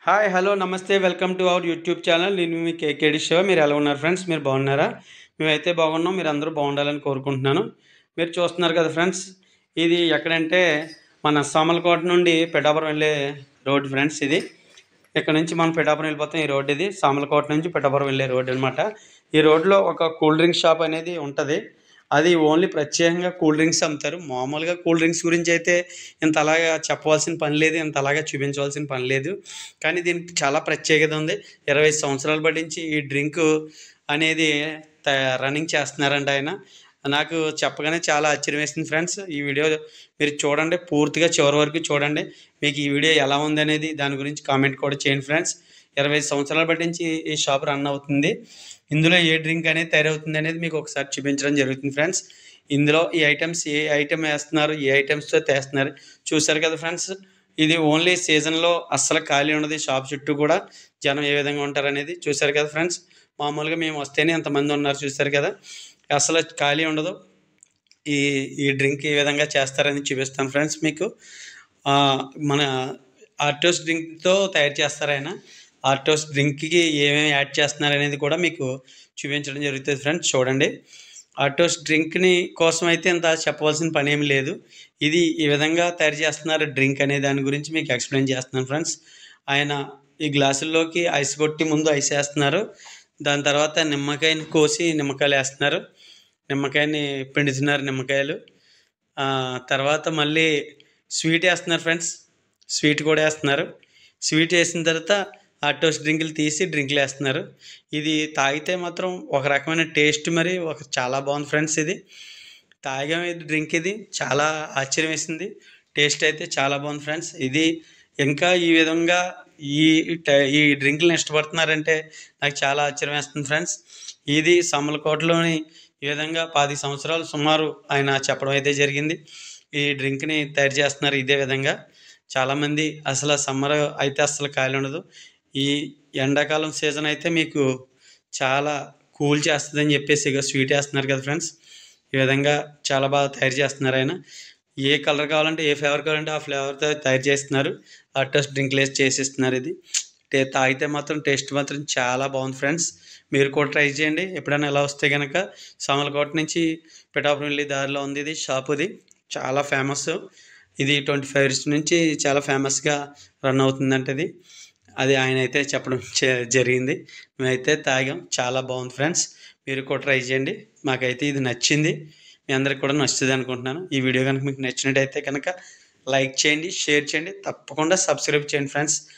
Hi hello నమస్తే welcome to our YouTube channel. నేను మీ కేకేడి శివ. మీరు ఎలా ఉన్నారు ఫ్రెండ్స్? మీరు బాగున్నారా? మేమైతే బాగున్నాం. మీరు అందరూ బాగుండాలని కోరుకుంటున్నాను. మీరు చూస్తున్నారు కదా ఫ్రెండ్స్, ఇది ఎక్కడంటే మన సామలకోట నుండి పిఠాపురం వెళ్ళే రోడ్ ఫ్రెండ్స్. ఇది ఇక్కడ నుంచి మనం పిఠాపురం వెళ్ళిపోతాం. ఈ రోడ్ ఇది సామలకోట నుంచి పిఠాపురం వెళ్ళే రోడ్ అనమాట. ఈ రోడ్లో ఒక కూల్ డ్రింక్ షాప్ అనేది ఉంటుంది. అది ఓన్లీ ప్రత్యేకంగా కూల్ డ్రింక్స్ అమ్ముతారు. మామూలుగా కూల్ డ్రింక్స్ గురించి అయితే ఇంత అలాగా చెప్పవలసిన పని లేదు, ఇంత అలాగా చూపించవలసిన పని లేదు. కానీ దీనికి చాలా ప్రత్యేకత ఉంది. 20 సంవత్సరాల బట్టి నుంచి ఈ డ్రింక్ అనేది రన్నింగ్ చేస్తున్నారంట ఆయన. నాకు చెప్పగానే చాలా ఆశ్చర్యం వేసింది ఫ్రెండ్స్. ఈ వీడియో మీరు చూడండి, పూర్తిగా చివరి వరకు చూడండి. మీకు ఈ వీడియో ఎలా ఉంది అనేది దాని గురించి కామెంట్ కూడా చేయండి ఫ్రెండ్స్. 20 సంవత్సరాల బట్టి నుంచి ఈ షాప్ రన్ అవుతుంది. ఇందులో ఏ డ్రింక్ అనేది తయారవుతుంది అనేది మీకు ఒకసారి చూపించడం జరుగుతుంది ఫ్రెండ్స్. ఇందులో ఈ ఐటమ్స్ ఏ ఐటమ్ వేస్తున్నారు, ఏ ఐటమ్స్తో తెస్తున్నారు చూసారు కదా ఫ్రెండ్స్. ఇది ఓన్లీ సీజన్లో అస్సలు ఖాళీ ఉండదు. షాప్ చుట్టూ కూడా జనం ఏ విధంగా ఉంటారు అనేది చూసారు కదా ఫ్రెండ్స్. మామూలుగా మేము వస్తేనే ఎంతమంది ఉన్నారు చూసారు కదా, అసలు ఖాళీ ఉండదు. ఈ ఈ డ్రింక్ ఏ విధంగా చేస్తారని చూపిస్తాను ఫ్రెండ్స్ మీకు. మన ఆర్టోస్ డ్రింక్తో తయారు చేస్తారు ఆయన. ఆర్టోస్ డ్రింక్కి ఏమేమి యాడ్ చేస్తున్నారు అనేది కూడా మీకు చూపించడం జరుగుతుంది ఫ్రెండ్స్. చూడండి, ఆర్టోస్ డ్రింక్ని కోసం అయితే ఇంత చెప్పవలసిన పని ఏమి లేదు. ఇది ఈ విధంగా తయారు చేస్తున్నారు డ్రింక్ అనే దాని గురించి మీకు ఎక్స్ప్లెయిన్ చేస్తున్నాను ఫ్రెండ్స్. ఆయన ఈ గ్లాసుల్లోకి ఐస్ కొట్టి ముందు ఐస్ వేస్తున్నారు. దాని తర్వాత నిమ్మకాయని కోసి నిమ్మకాయలు వేస్తున్నారు. నిమ్మకాయని పిండుతున్నారు నిమ్మకాయలు. తర్వాత మళ్ళీ స్వీట్ వేస్తున్నారు ఫ్రెండ్స్. స్వీట్ కూడా వేస్తున్నారు. స్వీట్ వేసిన తర్వాత ఆర్టోస్ డ్రింకులు తీసి డ్రింకులు వేస్తున్నారు. ఇది తాగితే మాత్రం ఒక రకమైన టేస్ట్, మరి చాలా బాగుంది ఫ్రెండ్స్. ఇది తాగాం, ఇది డ్రింక్ ఇది చాలా ఆశ్చర్యం వేసింది. టేస్ట్ అయితే చాలా బాగుంది ఫ్రెండ్స్. ఇది ఇంకా ఈ విధంగా ఈ ఈ డ్రింకులను ఇష్టపడుతున్నారంటే నాకు చాలా ఆశ్చర్యం వేస్తుంది ఫ్రెండ్స్. ఇది సామలకోటలోని ఈ విధంగా 10 సంవత్సరాలు సుమారు ఆయన చెప్పడం అయితే జరిగింది. ఈ డ్రింక్ని తయారు చేస్తున్నారు ఇదే విధంగా. చాలామంది అసలు సమ్మర్ అయితే అస్సలు ఖాళీ ఉండదు. ఈ ఎండాకాలం సీజన్ అయితే మీకు చాలా కూల్ చేస్తుందని చెప్పేసి ఇక స్వీట్ వేస్తున్నారు కదా ఫ్రెండ్స్. ఈ విధంగా చాలా బాగా తయారు చేస్తున్నారు ఆయన. ఏ కలర్ కావాలంటే, ఏ ఫ్లేవర్ కావాలంటే ఆ ఫ్లేవర్తో తయారు చేస్తున్నారు. ఆర్టోస్ డ్రింక్ లేసి చేసిస్తున్నారు. ఇది తాగితే మాత్రం టేస్ట్ మాత్రం చాలా బాగుంది ఫ్రెండ్స్. మీరు కూడా ట్రై చేయండి. ఎప్పుడైనా ఎలా వస్తే కనుక సామలకోట నుంచి పిఠాపురం వెళ్ళి దారిలో ఉంది ఇది షాప్. ఇది చాలా ఫేమస్. ఇది 25 ఇయర్స్ నుంచి చాలా ఫేమస్గా రన్ అవుతుందంటే అది ఆయన అయితే చెప్పడం జరిగింది. మేమైతే తాగాం, చాలా బాగుంది ఫ్రెండ్స్. మీరు కూడా ట్రై చేయండి. మాకైతే ఇది నచ్చింది. మీ అందరికి కూడా నచ్చుతుంది అనుకుంటున్నాను. ఈ వీడియో కనుక మీకు నచ్చినట్టయితే కనుక లైక్ చేయండి, షేర్ చేయండి, తప్పకుండా సబ్స్క్రైబ్ చేయండి ఫ్రెండ్స్.